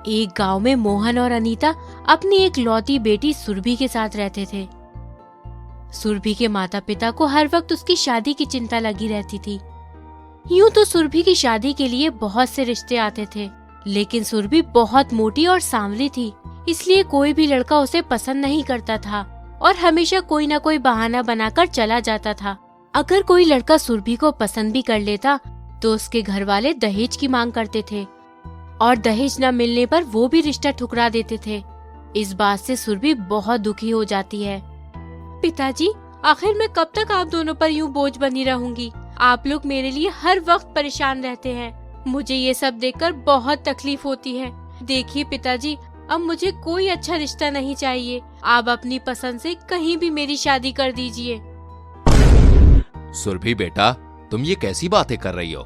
एक गांव में मोहन और अनीता अपनी एक लौती बेटी सुरभि के साथ रहते थे। सुरभि के माता पिता को हर वक्त उसकी शादी की चिंता लगी रहती थी। यूं तो सुरभि की शादी के लिए बहुत से रिश्ते आते थे, लेकिन सुरभि बहुत मोटी और सांवली थी, इसलिए कोई भी लड़का उसे पसंद नहीं करता था और हमेशा कोई न कोई बहाना बनाकर चला जाता था। अगर कोई लड़का सुरभि को पसंद भी कर लेता तो उसके घर वाले दहेज की मांग करते थे और दहेज न मिलने पर वो भी रिश्ता ठुकरा देते थे। इस बात से सुरभि बहुत दुखी हो जाती है। पिताजी, आखिर मैं कब तक आप दोनों पर यूं बोझ बनी रहूंगी? आप लोग मेरे लिए हर वक्त परेशान रहते हैं। मुझे ये सब देखकर बहुत तकलीफ होती है। देखिए पिताजी, अब मुझे कोई अच्छा रिश्ता नहीं चाहिए। आप अपनी पसंद से कहीं भी मेरी शादी कर दीजिए। सुरभि बेटा, तुम ये कैसी बातें कर रही हो?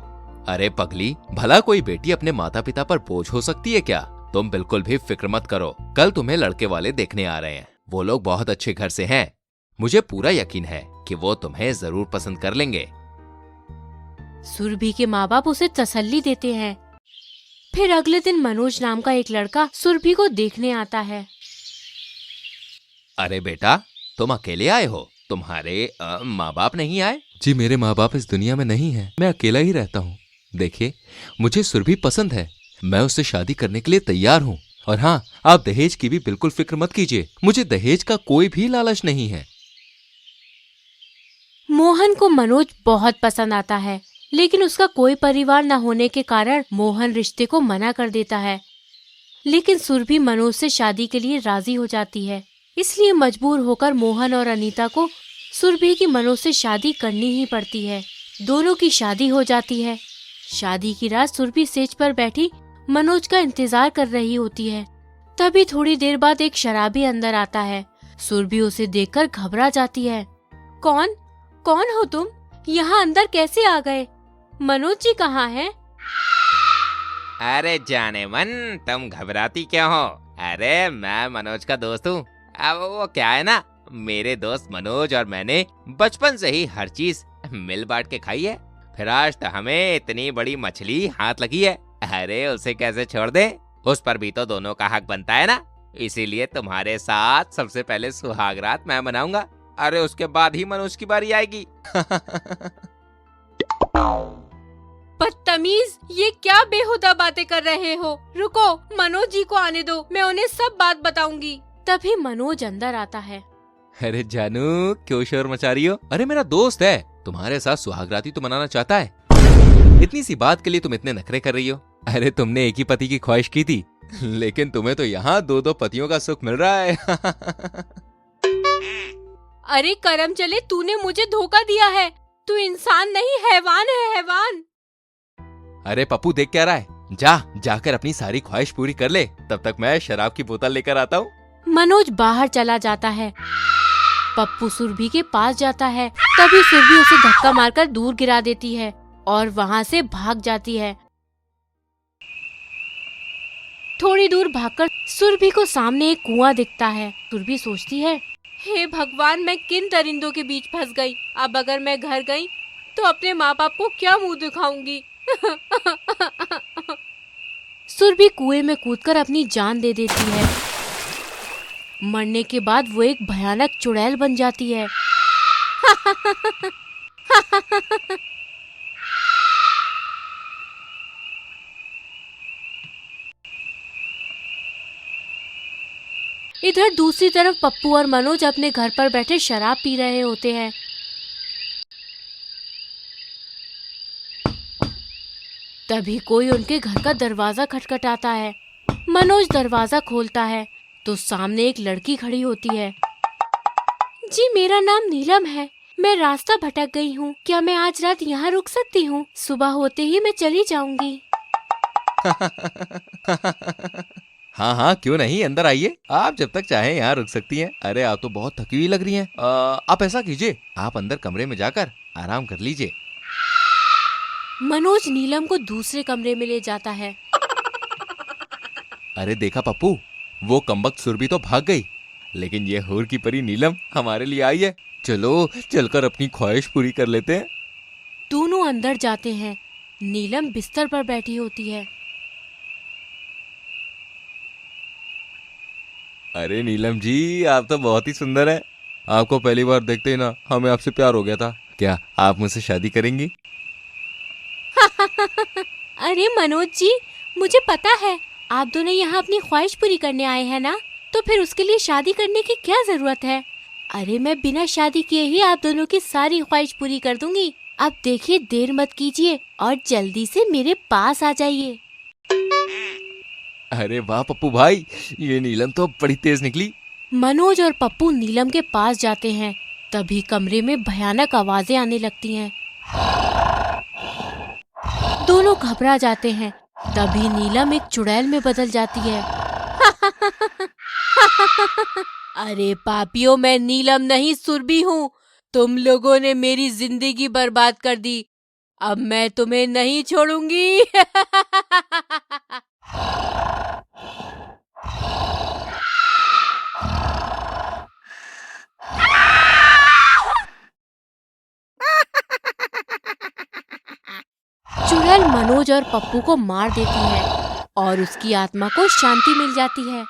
अरे पगली, भला कोई बेटी अपने माता पिता पर बोझ हो सकती है क्या? तुम बिल्कुल भी फिक्र मत करो, कल तुम्हें लड़के वाले देखने आ रहे हैं। वो लोग बहुत अच्छे घर से हैं। मुझे पूरा यकीन है कि वो तुम्हें जरूर पसंद कर लेंगे। सुरभि के माँ बाप उसे तसल्ली देते हैं। फिर अगले दिन मनोज नाम का एक लड़का सुरभि को देखने आता है। अरे बेटा, तुम अकेले आए हो? तुम्हारे माँ बाप नहीं आए? जी, मेरे माँ बाप इस दुनिया में नहीं है। मैं अकेला ही रहता हूँ। देखिए, मुझे सुरभि पसंद है। मैं उससे शादी करने के लिए तैयार हूँ। और हाँ, आप दहेज की भी बिल्कुल फिक्र मत कीजिए। मुझे दहेज का कोई भी लालच नहीं है। मोहन को मनोज बहुत पसंद आता है, लेकिन उसका कोई परिवार न होने के कारण मोहन रिश्ते को मना कर देता है। लेकिन सुरभि मनोज से शादी के लिए राजी हो जाती है, इसलिए मजबूर होकर मोहन और अनीता को सुरभि की मनोज से शादी करनी ही पड़ती है। दोनों की शादी हो जाती है। शादी की रात सुरभि स्टेज पर बैठी मनोज का इंतजार कर रही होती है। तभी थोड़ी देर बाद एक शराबी अंदर आता है। सुरभि उसे देखकर घबरा जाती है। कौन हो तुम? यहाँ अंदर कैसे आ गए? मनोज जी कहाँ हैं? अरे जाने मन, तुम घबराती क्यों हो? अरे मैं मनोज का दोस्त हूँ। अब वो क्या है ना, मेरे दोस्त मनोज और मैंने बचपन से ही हर चीज मिल बांट के खाई है। फिर आज तो हमें इतनी बड़ी मछली हाथ लगी है। अरे उसे कैसे छोड़ दे? उस पर भी तो दोनों का हक बनता है ना। इसीलिए तुम्हारे साथ सबसे पहले सुहाग रात मैं मनाऊंगा। अरे उसके बाद ही मनोज की बारी आएगी। बदतमीज, ये क्या बेहुदा बातें कर रहे हो? रुको, मनोज जी को आने दो, मैं उन्हें सब बात बताऊंगी। तभी मनोज अंदर आता है। अरे जानू, क्यों शोर मचा रही हो? अरे मेरा दोस्त है, तुम्हारे साथ सुहागराती तो मनाना चाहता है। इतनी सी बात के लिए तुम इतने नखरे कर रही हो? अरे तुमने एक ही पति की ख्वाहिश की थी, लेकिन तुम्हें तो यहाँ दो दो पतियों का सुख मिल रहा है। अरे करम चले, तूने मुझे धोखा दिया है। तू इंसान नहीं, हैवान है, हैवान। अरे पप्पू, देख क्या रहा है? जाकर अपनी सारी ख्वाहिश पूरी कर ले। तब तक मैं शराब की बोतल लेकर आता हूँ। मनोज बाहर चला जाता है। पप्पू सुरभि के पास जाता है। तभी सुरभि उसे धक्का मारकर दूर गिरा देती है और वहाँ से भाग जाती है। थोड़ी दूर भागकर सुरभि को सामने एक कुआं दिखता है। सुरभि सोचती है, हे भगवान, मैं किन दरिंदों के बीच फंस गई। अब अगर मैं घर गई तो अपने माँ बाप को क्या मुंह दिखाऊंगी। सुरभि कुएं में कूदकर अपनी जान दे देती है। मरने के बाद वो एक भयानक चुड़ैल बन जाती है। इधर दूसरी तरफ पप्पू और मनोज अपने घर पर बैठे शराब पी रहे होते हैं। तभी कोई उनके घर का दरवाजा खटखटाता है। मनोज दरवाजा खोलता है तो सामने एक लड़की खड़ी होती है। जी, मेरा नाम नीलम है। मैं रास्ता भटक गई हूँ। क्या मैं आज रात यहाँ रुक सकती हूँ? सुबह होते ही मैं चली जाऊंगी। हाँ हाँ, क्यों नहीं, अंदर आइए। आप जब तक चाहें यहाँ रुक सकती हैं। अरे आप तो बहुत थकी हुई लग रही हैं। आप ऐसा कीजिए, आप अंदर कमरे में जाकर आराम कर लीजिए। मनोज नीलम को दूसरे कमरे में ले जाता है। अरे देखा पप्पू, वो कमबख्त सुरभि तो भाग गई, लेकिन ये हूर की परी नीलम हमारे लिए आई है। चलो चलकर अपनी ख्वाहिश पूरी कर लेते हैं। दोनों अंदर जाते हैं। नीलम बिस्तर पर बैठी होती है। अरे नीलम जी, आप तो बहुत ही सुंदर है। आपको पहली बार देखते ही ना हमें आपसे प्यार हो गया था। क्या आप मुझसे शादी करेंगी? अरे मनोज जी, मुझे पता है आप दोनों यहाँ अपनी ख्वाहिश पूरी करने आए हैं ना, तो फिर उसके लिए शादी करने की क्या जरूरत है। अरे मैं बिना शादी किए ही आप दोनों की सारी ख्वाहिश पूरी कर दूंगी। अब देखिए, देर मत कीजिए और जल्दी से मेरे पास आ जाइए। अरे वाह पप्पू भाई, ये नीलम तो बड़ी तेज निकली। मनोज और पप्पू नीलम के पास जाते हैं। तभी कमरे में भयानक आवाजें आने लगती हैं। दोनों घबरा जाते हैं। तभी नीलम एक चुड़ैल में बदल जाती है। अरे पापियों, मैं नीलम नहीं सुरभि हूँ। तुम लोगों ने मेरी जिंदगी बर्बाद कर दी। अब मैं तुम्हें नहीं छोड़ूंगी। चुड़ैल मनोज और पप्पू को मार देती है और उसकी आत्मा को शांति मिल जाती है।